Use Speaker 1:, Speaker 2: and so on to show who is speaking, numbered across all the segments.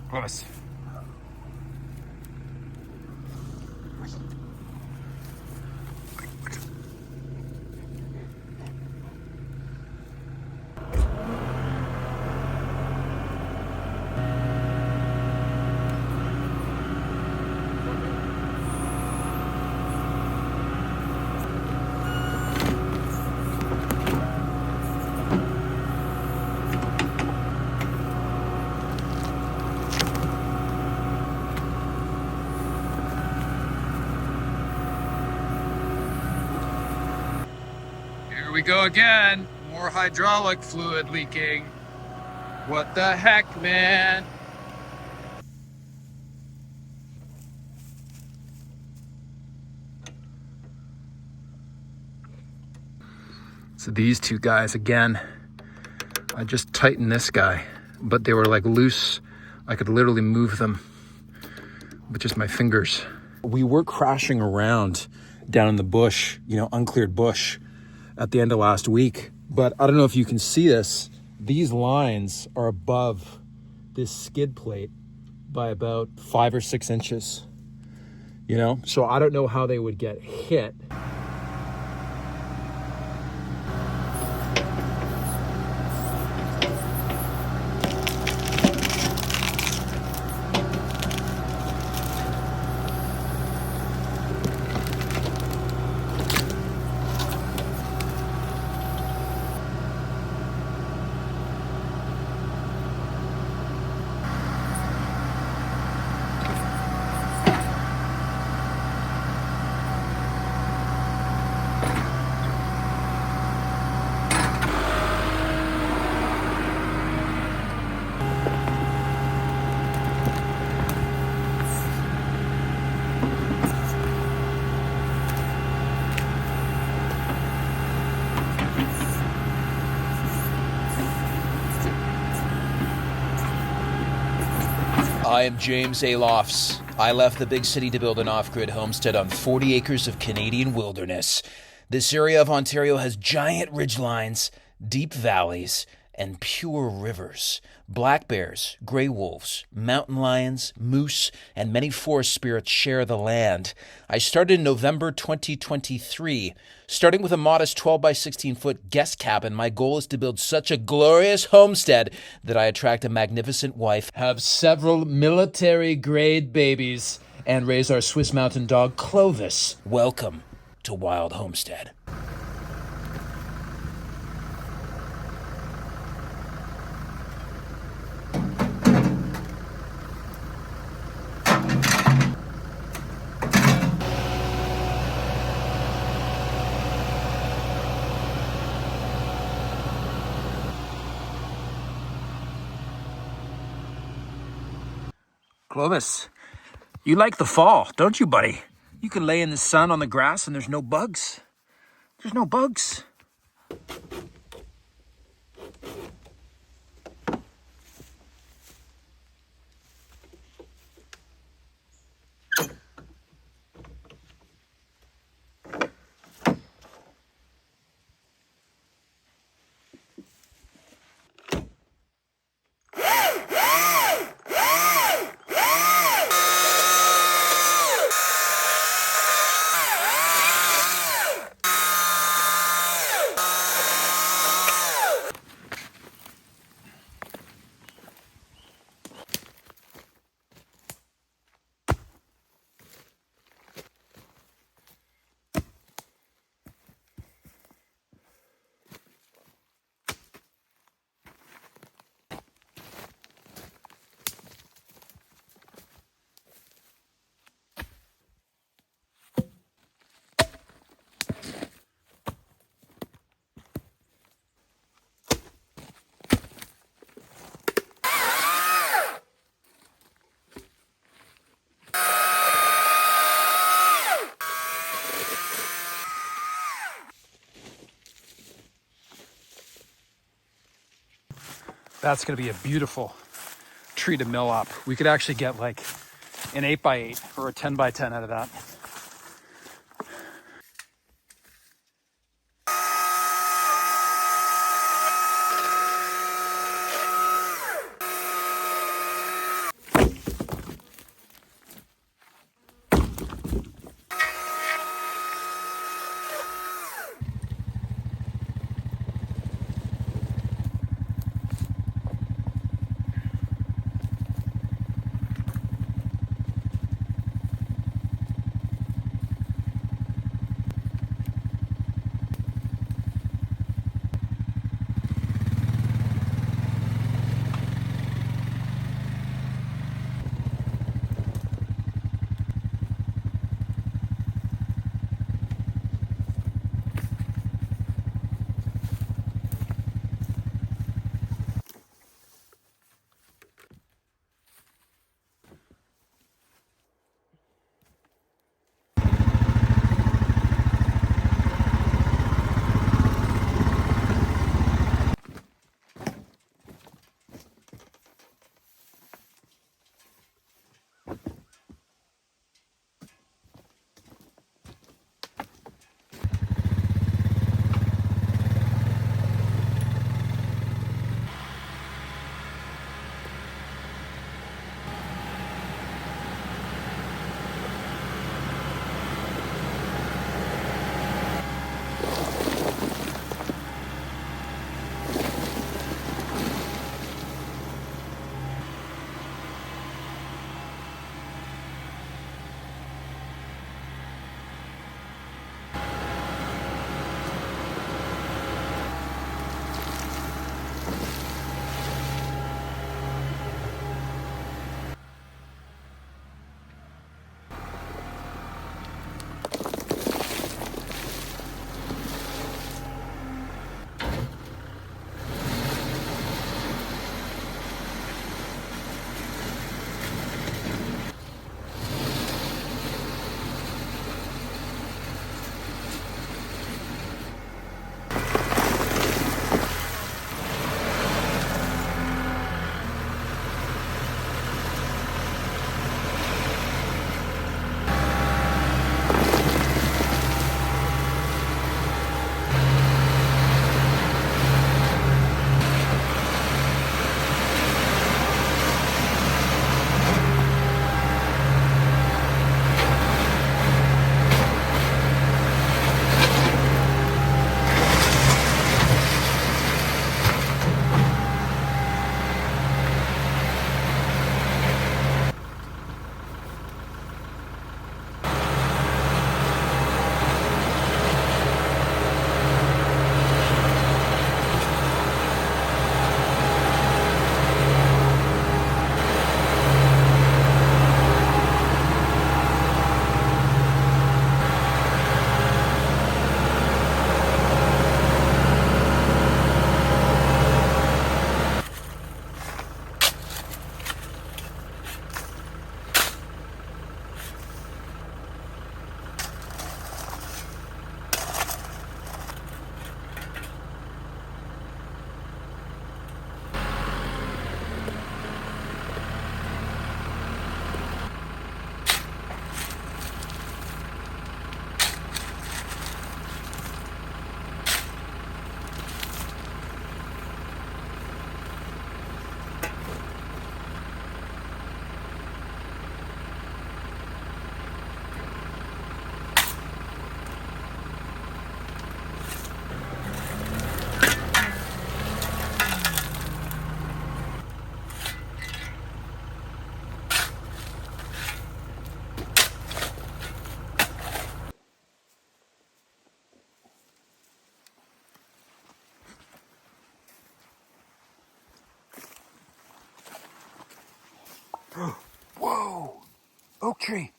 Speaker 1: Close. Here we go again. More hydraulic fluid leaking. What the heck, man? So these two guys again, I just tightened this guy, but they were like loose. I could literally move them with just my fingers. We were crashing around down in the bush, you know, uncleared bush at the end of last week. But I don't know if you can see this. These lines are above this skid plate by about 5 or 6 inches, you know? So I don't know how they would get hit.
Speaker 2: I am James ALOFS. I left the big city to build an off-grid homestead on 40 acres of Canadian wilderness. This area of Ontario has giant ridgelines, deep valleys, and pure rivers. Black bears, gray wolves, mountain lions, moose, and many forest spirits share the land. I started in November 2023. Starting with a modest 12 by 16 foot guest cabin, my goal is to build such a glorious homestead that I attract a magnificent wife, have several military-grade babies, and raise our Swiss mountain dog, Clovis. Welcome to Wild Homestead.
Speaker 1: Clovis, you like the fall, don't you, buddy? You can lay in the sun on the grass and there's no bugs. There's no bugs. That's gonna be a beautiful tree to mill up. We could actually get like an 8x8 or a 10x10 out of that. Whoa! Oak tree!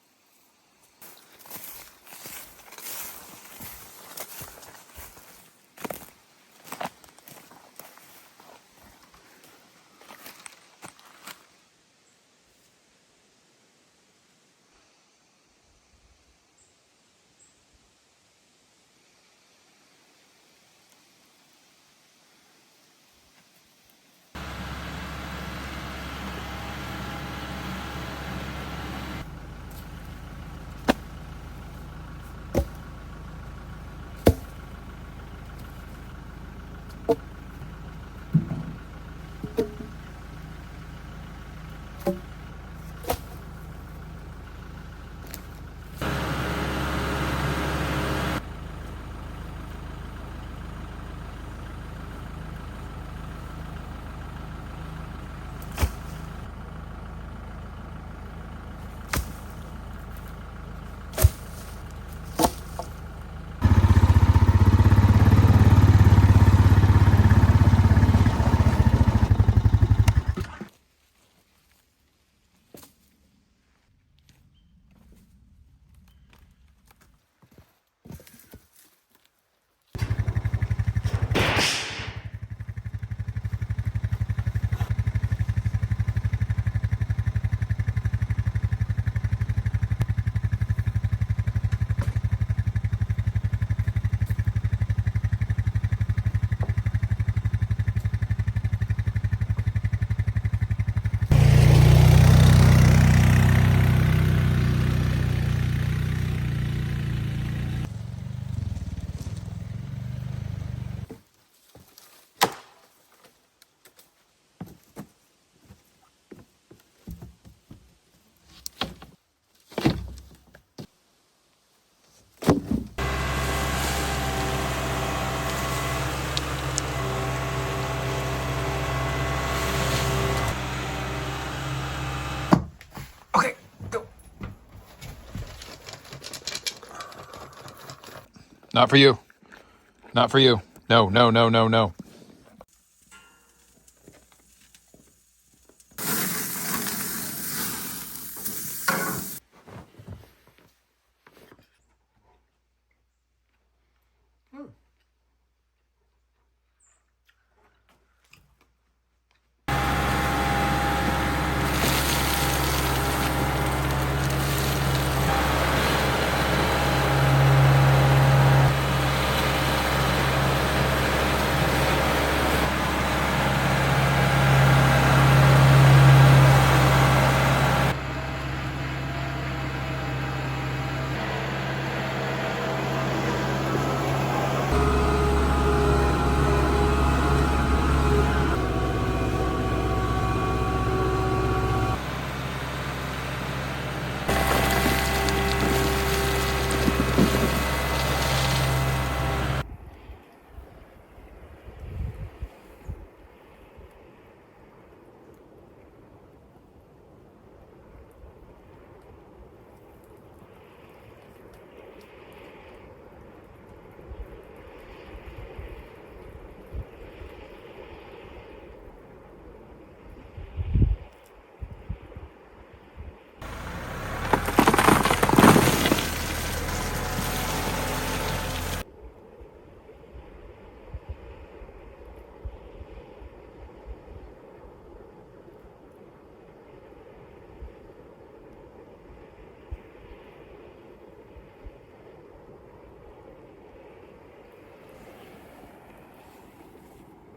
Speaker 1: Okay, go. Not for you. Not for you. No, no, no, no, no.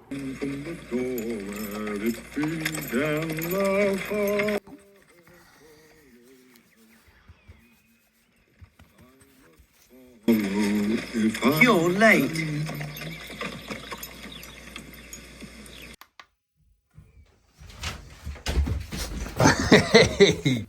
Speaker 3: From the door where it began the fall.
Speaker 4: You're late.
Speaker 1: Hey!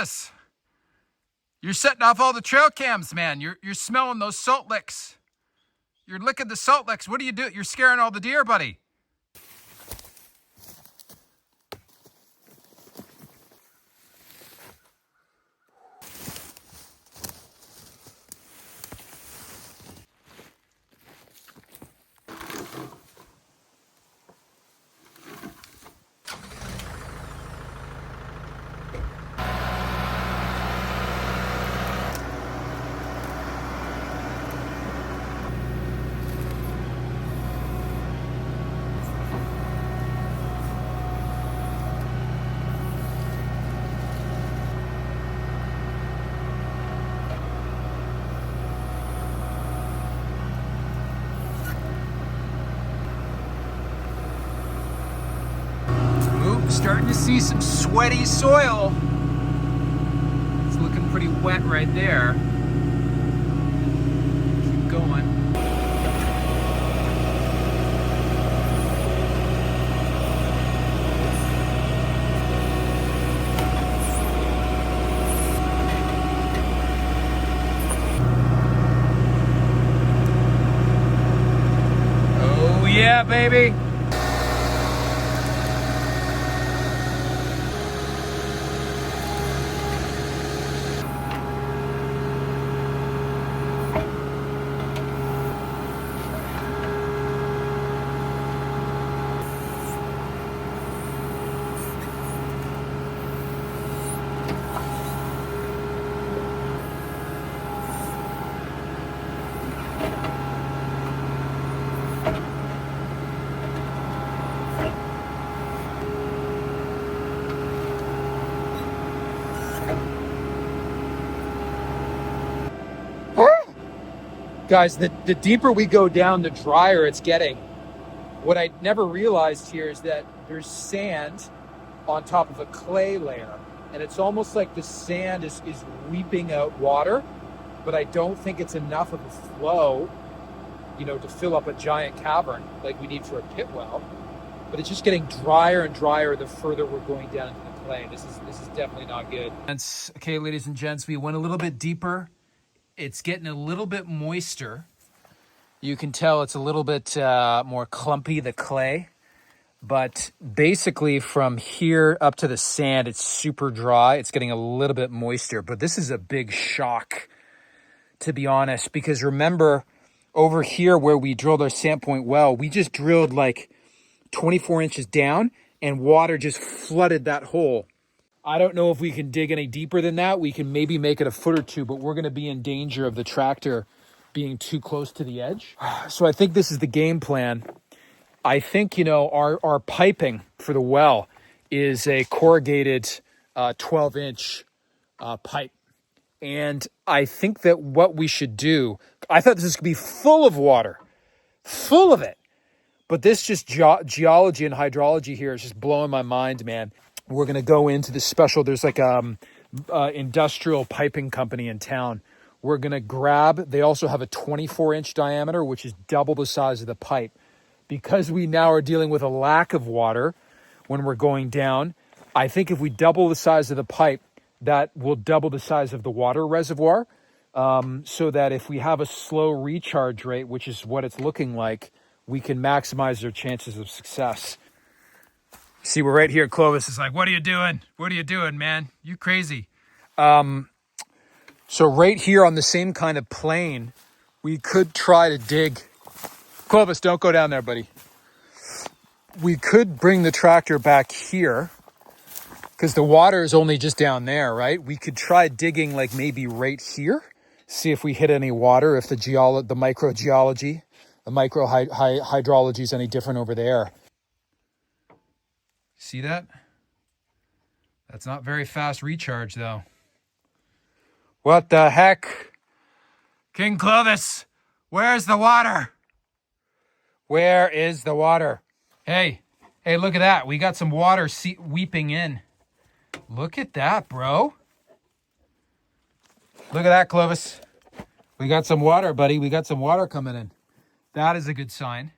Speaker 1: Clovis, you're setting off all the trail cams, man. You're smelling those salt licks. You're licking the salt licks. What do you do? You're scaring all the deer, buddy. Starting to see some sweaty soil. It's looking pretty wet right there. Keep going. Oh yeah, baby. Guys, the deeper we go down, the drier it's getting. What I never realized here is that there's sand on top of a clay layer. And it's almost like the sand is weeping out water, but I don't think it's enough of a flow, to fill up a giant cavern like we need for a pit well. But it's just getting drier and drier the further we're going down into the clay. This is definitely not good. Okay, ladies and gents, we went a little bit deeper. It's getting a little bit moister. You can tell it's a little bit more clumpy, the clay. But basically from here up to the sand, it's super dry. It's getting a little bit moister. But this is a big shock, to be honest. Because remember, over here where we drilled our Sandpoint well, we just drilled like 24 inches down and water just flooded that hole. I don't know if we can dig any deeper than that. We can maybe make it a foot or two, but we're going to be in danger of the tractor being too close to the edge. So I think this is the game plan. I think, our piping for the well is a corrugated 12-inch pipe. And I think that what we should do, I thought this was going to be full of water, full of it. But this just geology and hydrology here is just blowing my mind, man. We're going to go into the special, there's like industrial piping company in town. We're going to grab, they also have a 24-inch diameter, which is double the size of the pipe. Because we now are dealing with a lack of water when we're going down, I think if we double the size of the pipe, that will double the size of the water reservoir. So that if we have a slow recharge rate, which is what it's looking like, we can maximize our chances of success. See, we're right here. Clovis is like, what are you doing? What are you doing, man? You crazy. So right here on the same kind of plane, we could try to dig. Clovis, don't go down there, buddy. We could bring the tractor back here because the water is only just down there, right? We could try digging like maybe right here. See if we hit any water, if the microgeology, the hydrology is any different over there. See that? That's not very fast recharge, though. What the heck? King Clovis, where's the water? Where is the water? Hey, look at that. We got some water weeping in. Look at that, bro. Look at that, Clovis. We got some water, buddy. We got some water coming in. That is a good sign.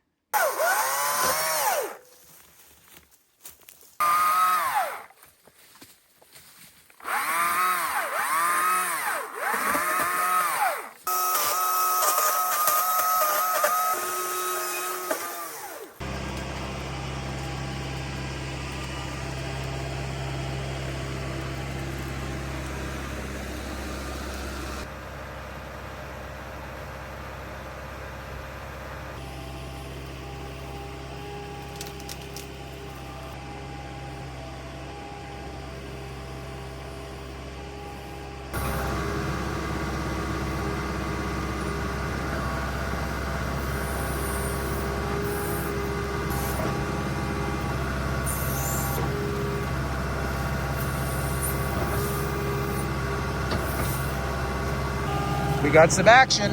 Speaker 1: We got some action.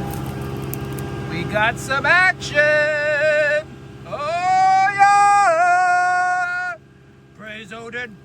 Speaker 1: We got some action. Oh, yeah. Praise Odin.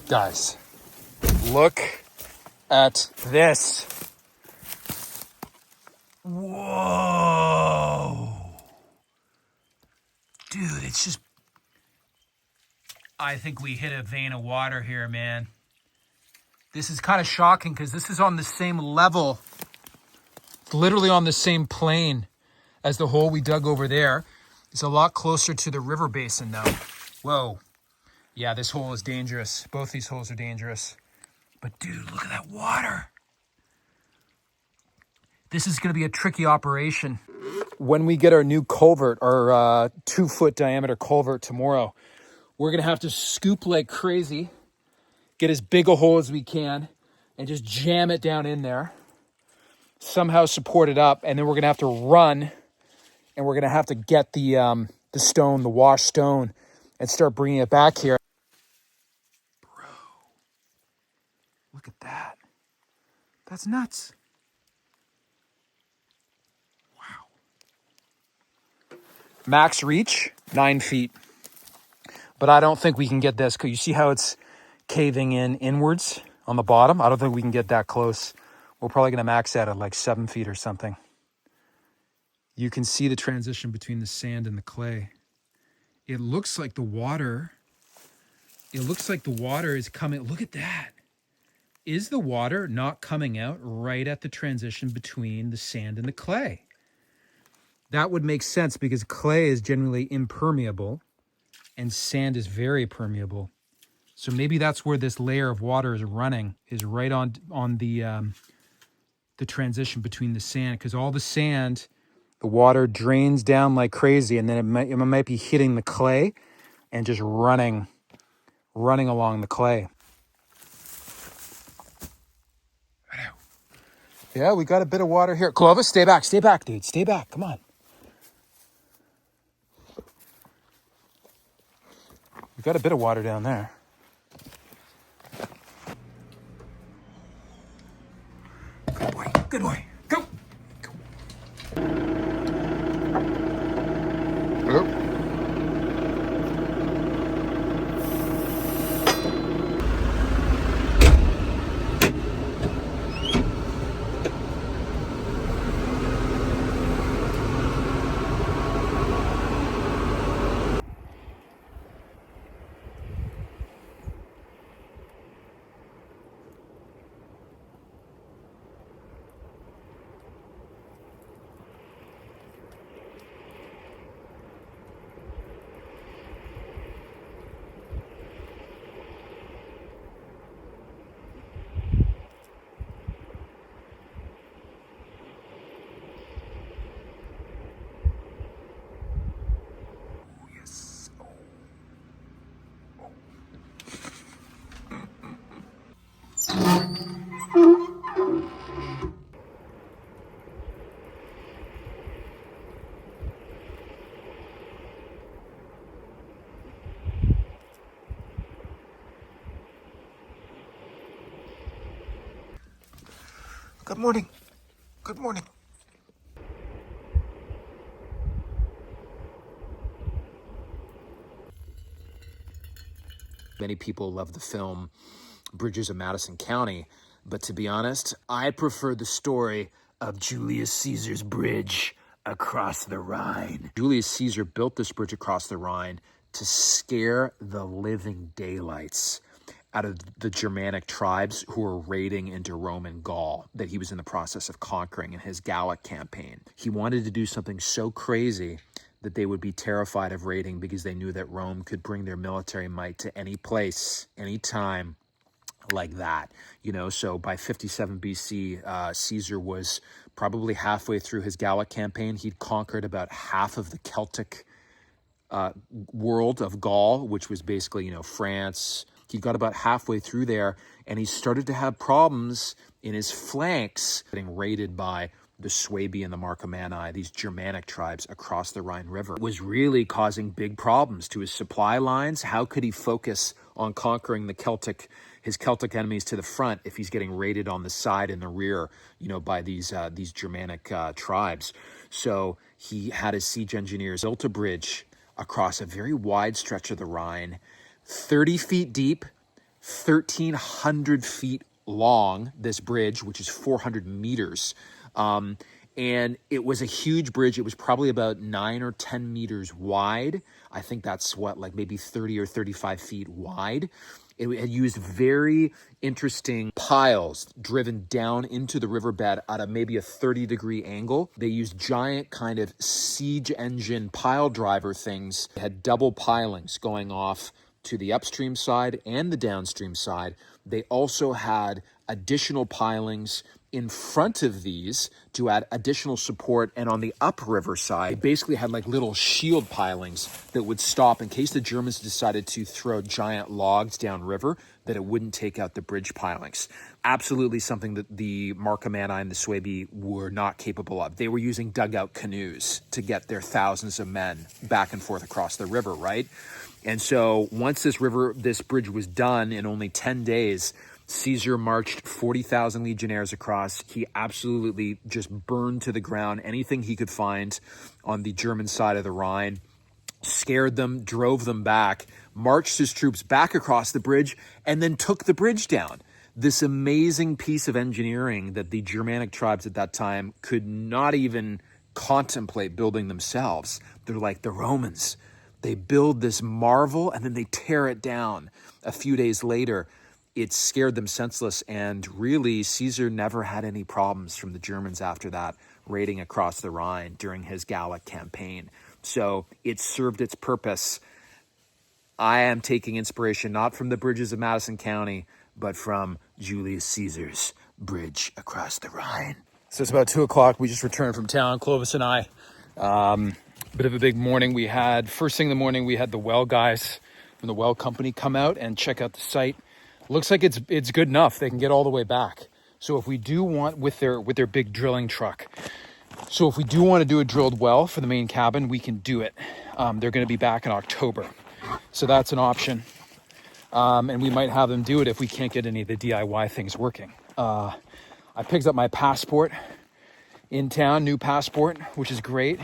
Speaker 1: Guys, look at this. Whoa. Dude, it's just... I think we hit a vein of water here, man. This is kind of shocking because this is on the same level. It's literally on the same plane as the hole we dug over there. It's a lot closer to the river basin now. Whoa. Yeah, this hole is dangerous. Both these holes are dangerous. But dude, look at that water. This is gonna be a tricky operation. When we get our new culvert, our 2-foot diameter culvert tomorrow, we're gonna have to scoop like crazy, get as big a hole as we can, and just jam it down in there. Somehow support it up, and then we're gonna have to run, and we're gonna have to get the stone, the washed stone, and start bringing it back here. Bro, look at that. That's nuts. Wow. Max reach, 9 feet. But I don't think we can get this. You see how it's caving in inwards on the bottom? I don't think we can get that close. We're probably gonna max that at like 7 feet or something. You can see the transition between the sand and the clay. It looks like the water is coming. Look at that. Is the water not coming out right at the transition between the sand and the clay? That would make sense because clay is generally impermeable and sand is very permeable. So maybe that's where this layer of water is running, is right on the transition between the sand, because all the sand, the water drains down like crazy, and then it might be hitting the clay and just running along the clay. Yeah, we got a bit of water here. Clovis, stay back, dude. Stay back, come on. We got a bit of water down there. Good boy, good boy. Go. Go. Good morning. Good morning. Many people love the film Bridges of Madison County, but to be honest, I prefer the story of Julius Caesar's bridge across the Rhine. Julius Caesar built this bridge across the Rhine to scare the living daylights out of the Germanic tribes who were raiding into Roman Gaul that he was in the process of conquering in his Gallic campaign. He wanted to do something so crazy that they would be terrified of raiding because they knew that Rome could bring their military might to any place, any time like that. You know, so by 57 BC, Caesar was probably halfway through his Gallic campaign. He'd conquered about half of the Celtic world of Gaul, which was basically, you know, France. He got about halfway through there, and he started to have problems in his flanks, getting raided by the Suebi and the Marcomanni, these Germanic tribes across the Rhine River. It was really causing big problems to his supply lines. How could he focus on conquering his Celtic enemies to the front if he's getting raided on the side and the rear, you know, by these Germanic tribes? So he had his siege engineers built a bridge across a very wide stretch of the Rhine, 30 feet deep, 1,300 feet long, this bridge, which is 400 meters. And it was a huge bridge. It was probably about 9 or 10 meters wide. I think that's what, like maybe 30 or 35 feet wide. It had used very interesting piles driven down into the riverbed at maybe a 30-degree angle. They used giant kind of siege engine pile driver things. They had double pilings going off to the upstream side and the downstream side. They also had additional pilings in front of these to add additional support, and on the upriver side, they basically had like little shield pilings that would stop in case the Germans decided to throw giant logs downriver, that it wouldn't take out the bridge pilings. Absolutely something that the Marcomanni and the Suebi were not capable of. They were using dugout canoes to get their thousands of men back and forth across the river, right? And so once this bridge was done in only 10 days, Caesar marched 40,000 legionnaires across. He absolutely just burned to the ground anything he could find on the German side of the Rhine, scared them, drove them back, marched his troops back across the bridge, and then took the bridge down. This amazing piece of engineering that the Germanic tribes at that time could not even contemplate building themselves. They're like the Romans. They build this marvel and then they tear it down. A few days later, it scared them senseless, and really Caesar never had any problems from the Germans after that, raiding across the Rhine during his Gallic campaign. So it served its purpose. I am taking inspiration not from the bridges of Madison County, but from Julius Caesar's bridge across the Rhine. So it's about 2 o'clock. We just returned from town, Clovis and I. Bit of a big morning. First thing in the morning, we had the well guys from the well company come out and check out the site. Looks like it's good enough. They can get all the way back. So if we do want, with their big drilling truck, so if we do want to do a drilled well for the main cabin, we can do it. They're going to be back in October. So that's an option. And we might have them do it if we can't get any of the DIY things working. I picked up my passport in town, new passport, which is great.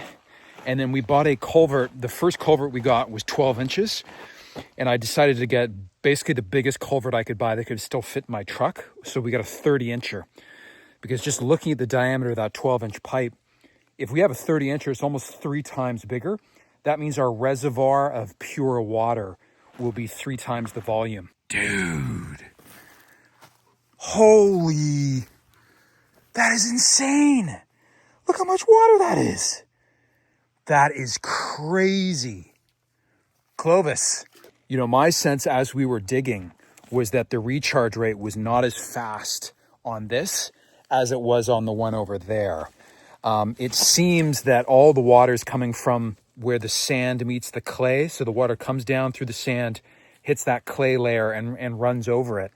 Speaker 1: And then we bought a culvert. The first culvert we got was 12 inches. And I decided to get basically the biggest culvert I could buy that could still fit my truck. So we got a 30-incher. Because just looking at the diameter of that 12-inch pipe, if we have a 30-incher, it's almost 3 times bigger. That means our reservoir of pure water will be 3 times the volume. Dude. Holy. That is insane. Look how much water that is. That is crazy. Clovis. You know, my sense as we were digging was that the recharge rate was not as fast on this as it was on the one over there. It seems that all the water is coming from where the sand meets the clay. So the water comes down through the sand, hits that clay layer and runs over it.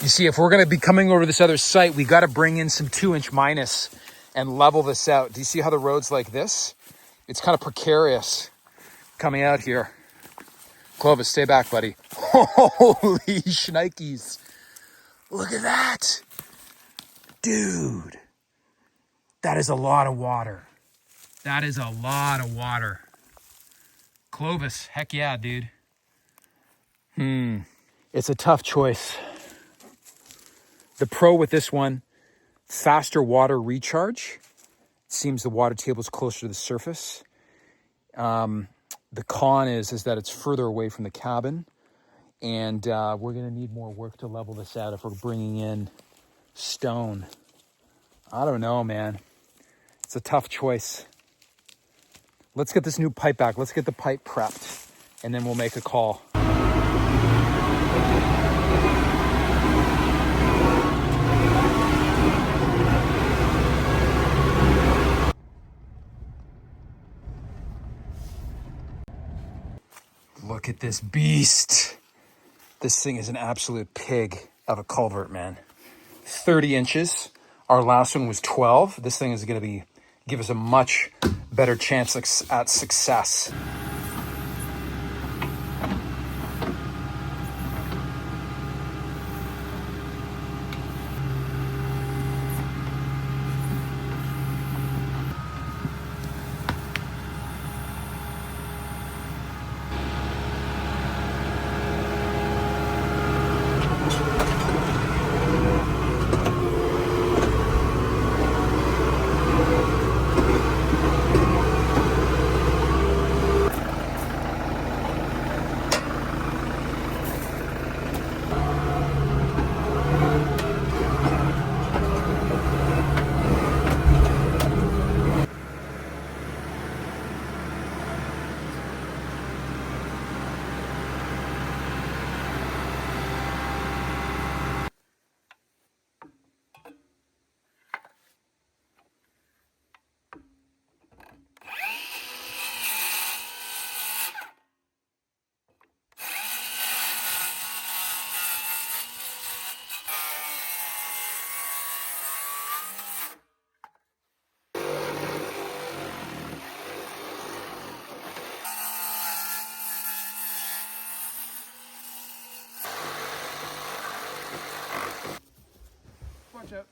Speaker 1: You see, if we're going to be coming over this other site, we got to bring in some 2-inch minus and level this out. Do you see how the road's like this? It's kind of precarious coming out here. Clovis, stay back, buddy. Holy shnikes. Look at that. Dude. That is a lot of water. That is a lot of water. Clovis, heck yeah, dude. It's a tough choice. The pro with this one, faster water recharge. It seems the water table is closer to the surface. The con is that it's further away from the cabin, and we're going to need more work to level this out if we're bringing in stone. I don't know, man. It's a tough choice. Let's get this new pipe back. Let's get the pipe prepped, and then we'll make a call. Look at this beast. This thing is an absolute pig of a culvert, man. 30 inches. Our last one was 12. This thing is going to give us a much better chance at success. Watch out.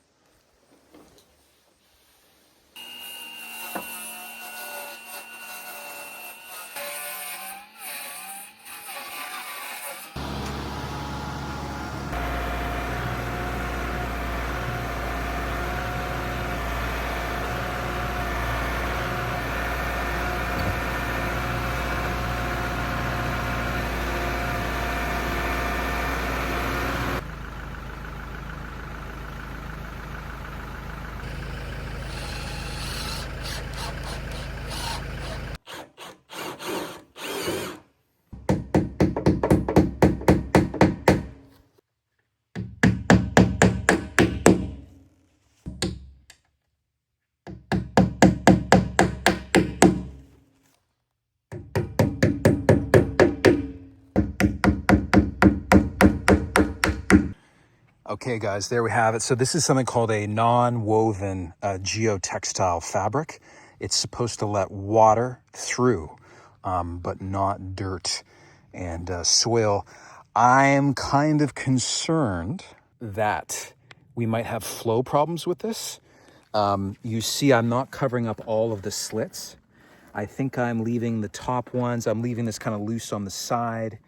Speaker 1: Okay guys, there we have it. So this is something called a non-woven geotextile fabric. It's supposed to let water through, but not dirt and soil. I'm kind of concerned that we might have flow problems with this. You see I'm not covering up all of the slits. I think I'm leaving the top ones. I'm leaving this kind of loose on the side.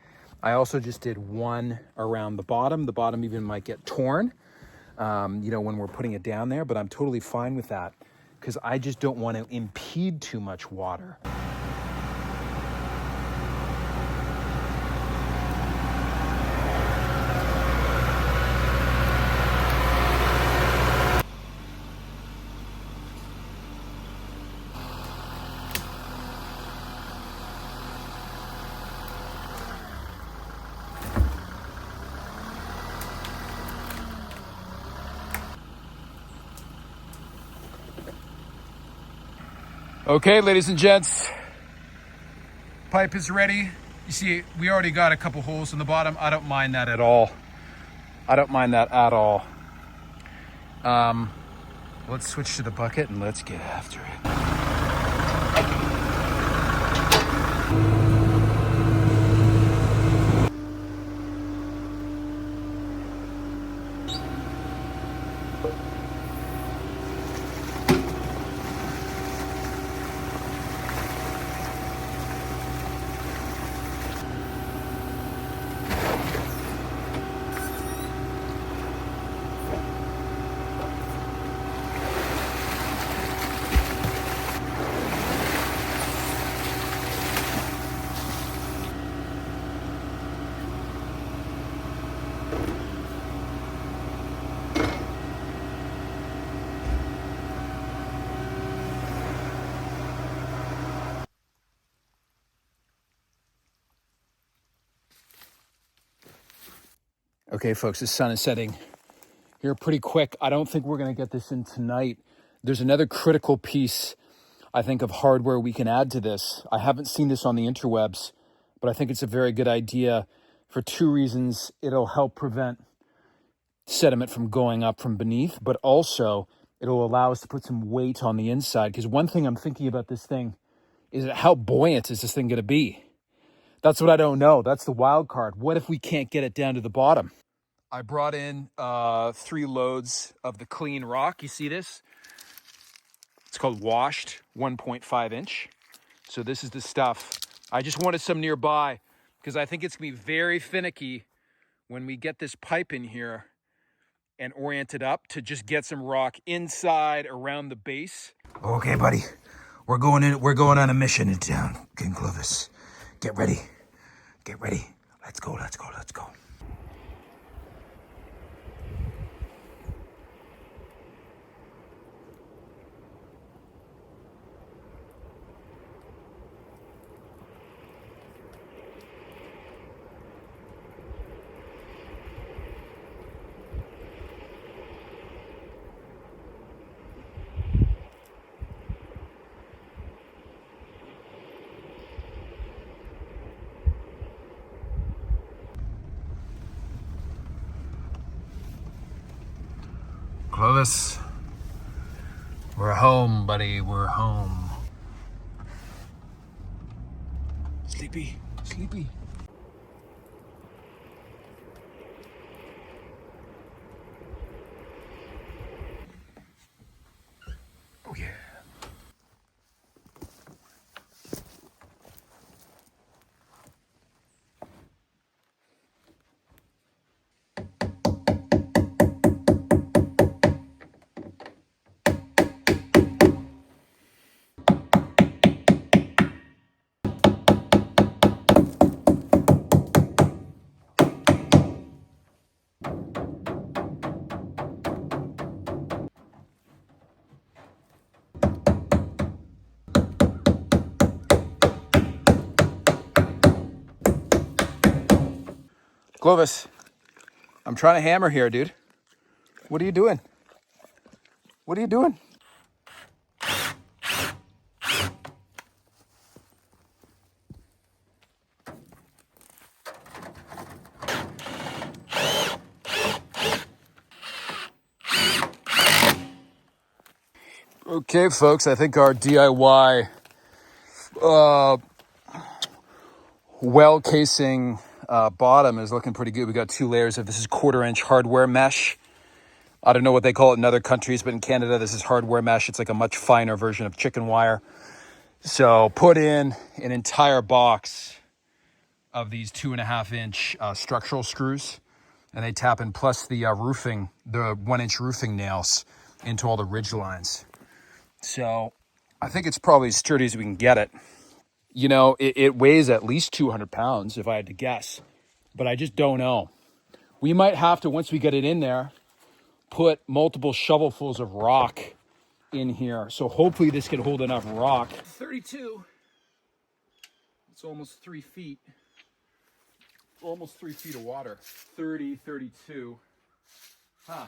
Speaker 1: I also just did one around the bottom. The bottom even might get torn, you know, when we're putting it down there, but I'm totally fine with that because I just don't want to impede too much water. Okay, ladies and gents, pipe is ready. You see, we already got a couple holes in the bottom. I don't mind that at all. I don't mind that at all. Let's switch to the bucket and let's get after it. Okay, folks, the sun is setting here pretty quick. I don't think we're going to get this in tonight. There's another critical piece, I think, of hardware we can add to this. I haven't seen this on the interwebs, but I think it's a very good idea for two reasons. It'll help prevent sediment from going up from beneath, but also it'll allow us to put some weight on the inside. Because one thing I'm thinking about this thing is how buoyant is this thing going to be? That's what I don't know. That's the wild card. What if we can't get it down to the bottom? I brought in 3 loads of the clean rock. You see this? It's called washed 1.5 inch. So this is the stuff. I just wanted some nearby because I think it's gonna be very finicky when we get this pipe in here and orient it up to just get some rock inside around the base. Okay, buddy. We're going on a mission in town, King Clovis. Get ready. Get ready. Let's go, let's go, let's go. Clovis, we're home, buddy, we're home. Sleepy, sleepy. Oh yeah. Clovis, I'm trying to hammer here, dude. What are you doing? What are you doing? Okay, folks, I think our DIY well casing bottom is looking pretty good. We got 2 layers of this is 1/4 inch hardware mesh. I don't know what they call it in other countries, but in Canada, this is hardware mesh. It's like a much finer version of chicken wire. So put in an entire box of these 2.5 inch structural screws, and they tap in, plus the roofing, the 1 inch roofing nails into all the ridge lines. So I think it's probably as sturdy as we can get it. You know, it weighs at least 200 pounds if I had to guess, but I just don't know. We might have to, once we get it in there, put multiple shovelfuls of rock in here. So hopefully this can hold enough rock. 32. It's almost 3 feet. Almost 3 feet of water. 30, 32. Huh.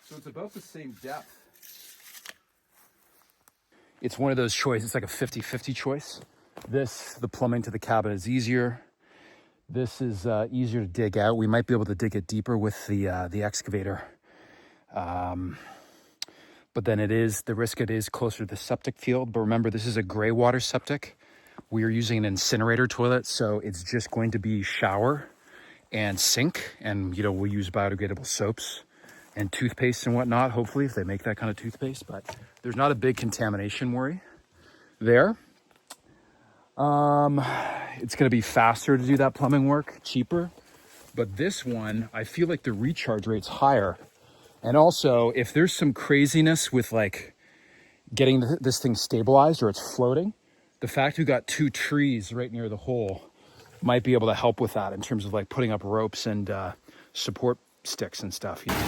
Speaker 1: So it's about the same depth. It's one of those choices. It's like a 50-50 choice. This, the plumbing to the cabin is easier. This is easier to dig out. We might be able to dig it deeper with the excavator. But then the risk it is closer to the septic field. But remember, this is a gray water septic. We are using an incinerator toilet, so it's just going to be shower and sink. And, you know, we'll use biodegradable soaps and toothpaste and whatnot, hopefully, if they make that kind of toothpaste. But there's not a big contamination worry there. It's going to be faster to do that plumbing work, cheaper. But this one, I feel like the recharge rate's higher. And also, if there's some craziness with like getting this thing stabilized or it's floating, the fact we got 2 trees right near the hole might be able to help with that in terms of like putting up ropes and support sticks and stuff. You know?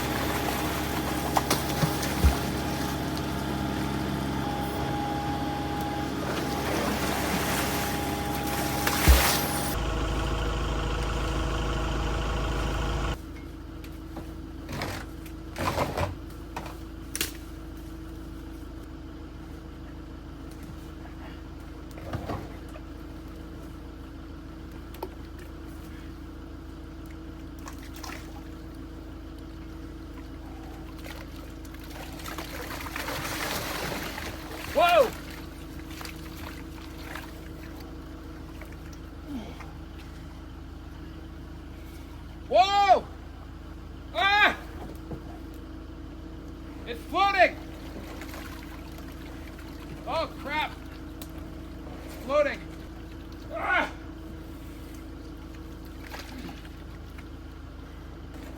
Speaker 1: It's floating! Oh crap! It's floating! Ah!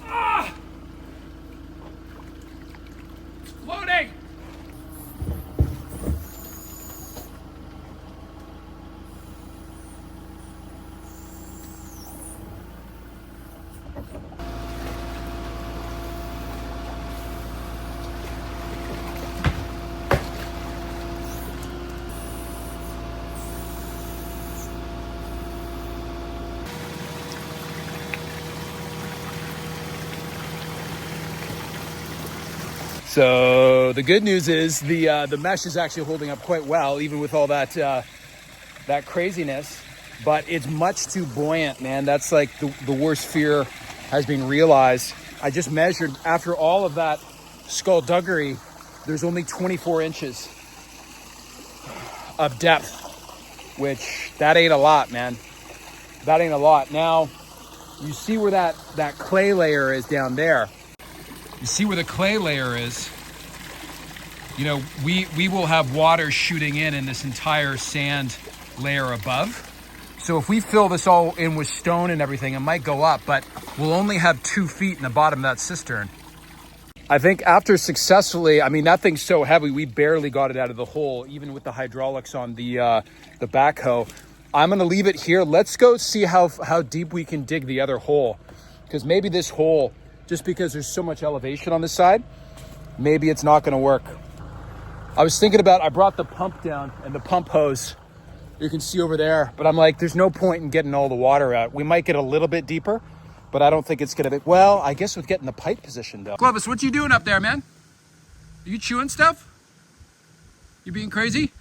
Speaker 1: Ah! It's floating! So the good news is the mesh is actually holding up quite well, even with all that that craziness. But it's much too buoyant, man. That's like the worst fear has been realized. I just measured after all of that skullduggery. There's only 24 inches of depth, which that ain't a lot, man. That ain't a lot. Now you see where that clay layer is down there. You see where the clay layer is. You know, we will have water shooting in this entire sand layer above. So if we fill this all in with stone and everything, it might go up, but we'll only have 2 feet in the bottom of that cistern. I think after successfully, I mean, that thing's so heavy, we barely got it out of the hole, even with the hydraulics on the backhoe. I'm gonna leave it here. Let's go see how deep we can dig the other hole. Because maybe this hole, just because there's so much elevation on this side, maybe it's not gonna work. I was thinking about, I brought the pump down and the pump hose, you can see over there, but I'm like, there's no point in getting all the water out. We might get a little bit deeper, but I don't think it's gonna be, well, I guess with getting the pipe positioned though. Clovis, what you doing up there, man? Are you chewing stuff? You being crazy?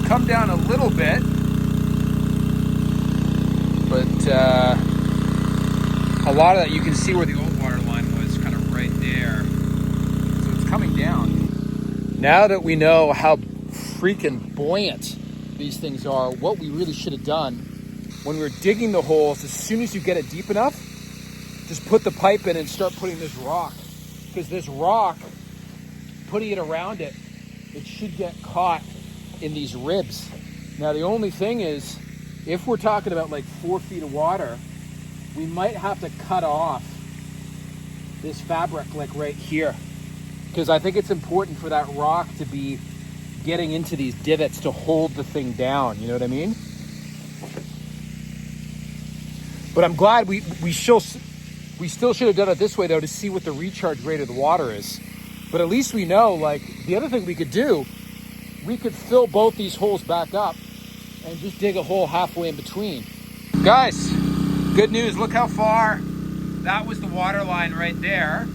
Speaker 1: Come down a little bit, but a lot of that, you can see where the old water line was, kind of right there. So it's coming down. Now that we know how freaking buoyant these things are, what we really should have done when we're digging the holes, as soon as you get it deep enough, just put the pipe in and start putting this rock. Because this rock, putting it around it, it should get caught in these ribs. Now the only thing is, if we're talking about like 4 feet of water, we might have to cut off this fabric like right here, because I think it's important for that rock to be getting into these divots to hold the thing down, you know what I mean? But I'm glad we still should have done it this way though, to see what the recharge rate of the water is. But at least we know, like, the other thing we could do, we could fill both these holes back up and just dig a hole halfway in between. Guys, good news. Look how far. That was the water line right there.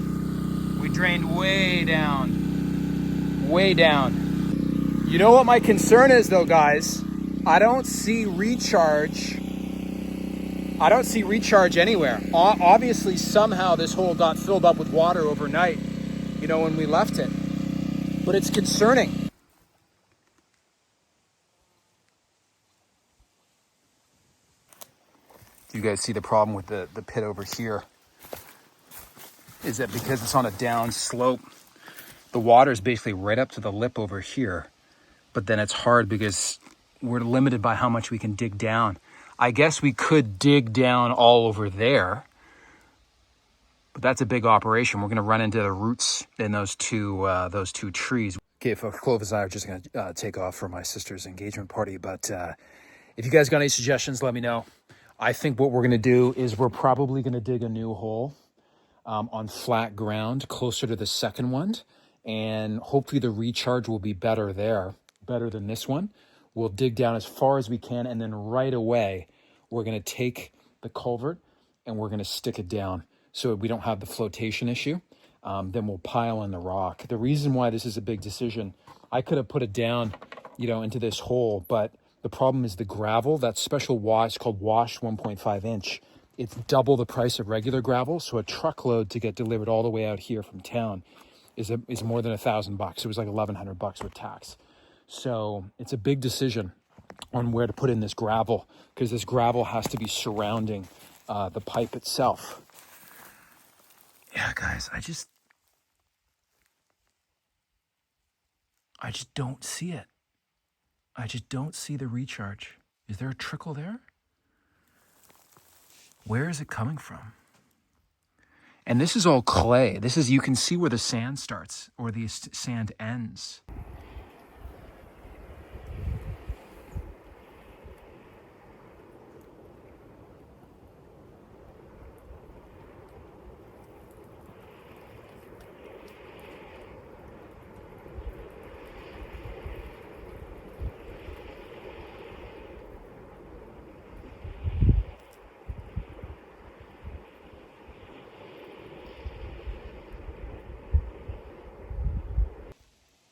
Speaker 1: We drained way down. Way down. You know what my concern is though, guys? I don't see recharge. I don't see recharge anywhere. Obviously, somehow this hole got filled up with water overnight, you know, when we left it. But it's concerning. You guys see the problem with the pit over here is that because it's on a down slope, the water is basically right up to the lip over here. But then it's hard because we're limited by how much we can dig down. I guess we could dig down all over there, but that's a big operation. We're gonna run into the roots in those two trees. Okay, folks, Clovis and I are just gonna take off for my sister's engagement party, but if you guys got any suggestions, let me know. I think what we're gonna do is we're probably gonna dig a new hole on flat ground closer to the second one, and hopefully the recharge will be better there, better than this one. We'll dig down as far as we can, and then right away we're gonna take the culvert and we're gonna stick it down so we don't have the flotation issue. Then we'll pile in the rock. The reason why this is a big decision, I could have put it down, you know, into this hole, but the problem is the gravel, that special wash called wash 1.5 inch, It's double the price of regular gravel. So a truckload to get delivered all the way out here from town is more than $1,000. It was like $1,100 with tax. So it's a big decision on where to put in this gravel, because this gravel has to be surrounding the pipe itself. Yeah, guys, I just don't see it. I just don't see the recharge. Is there a trickle there? Where is it coming from? And this is all clay. This is, you can see where the sand starts or the sand ends.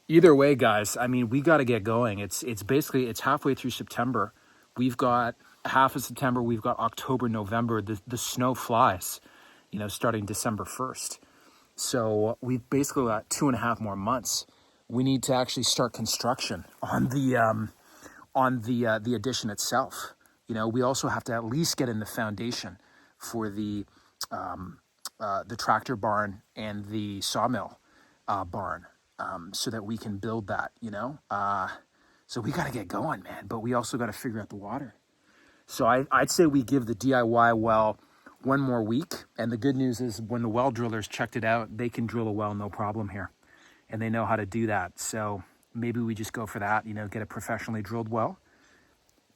Speaker 1: Either way, guys, I mean, we got to get going. It's basically, it's halfway through September. We've got half of September. We've got October, November. The snow flies, you know, starting December 1st. So we've basically got 2.5 more months. We need to actually start construction on the addition itself. You know, we also have to at least get in the foundation for the tractor barn and the sawmill barn. So that we can build that, you know? So we got to get going, man. But we also got to figure out the water. So I'd say we give the DIY well 1 more week. And the good news is when the well drillers checked it out, they can drill a well no problem here. And they know how to do that. So maybe we just go for that, you know, get a professionally drilled well.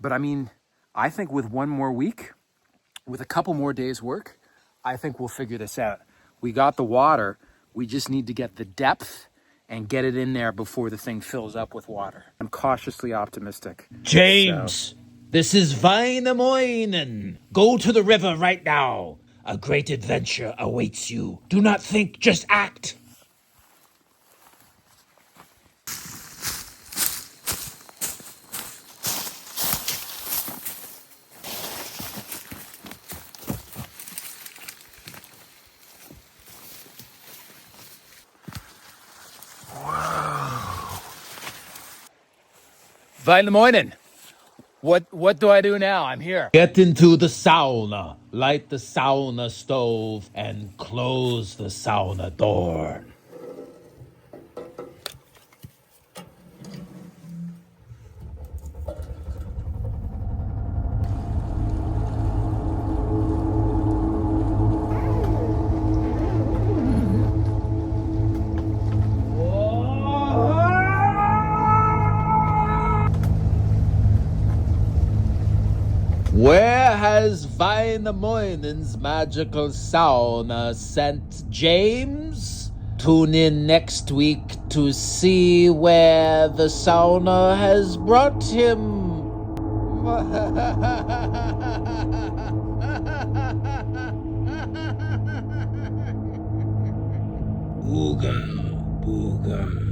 Speaker 1: But I mean, I think with 1 more week, with a couple more days work, I think we'll figure this out. We got the water. We just need to get the depth and get it in there before the thing fills up with water. I'm cautiously optimistic.
Speaker 5: James, this is Vainamoinen. Go to the river right now. A great adventure awaits you. Do not think, just act.
Speaker 1: Vainamoinen, what do I do now? I'm here.
Speaker 5: Get into the sauna, light the sauna stove, and close the sauna door. Where has Vainamoinen's magical sauna sent James? Tune in next week to see where the sauna has brought him. Ooga, booga.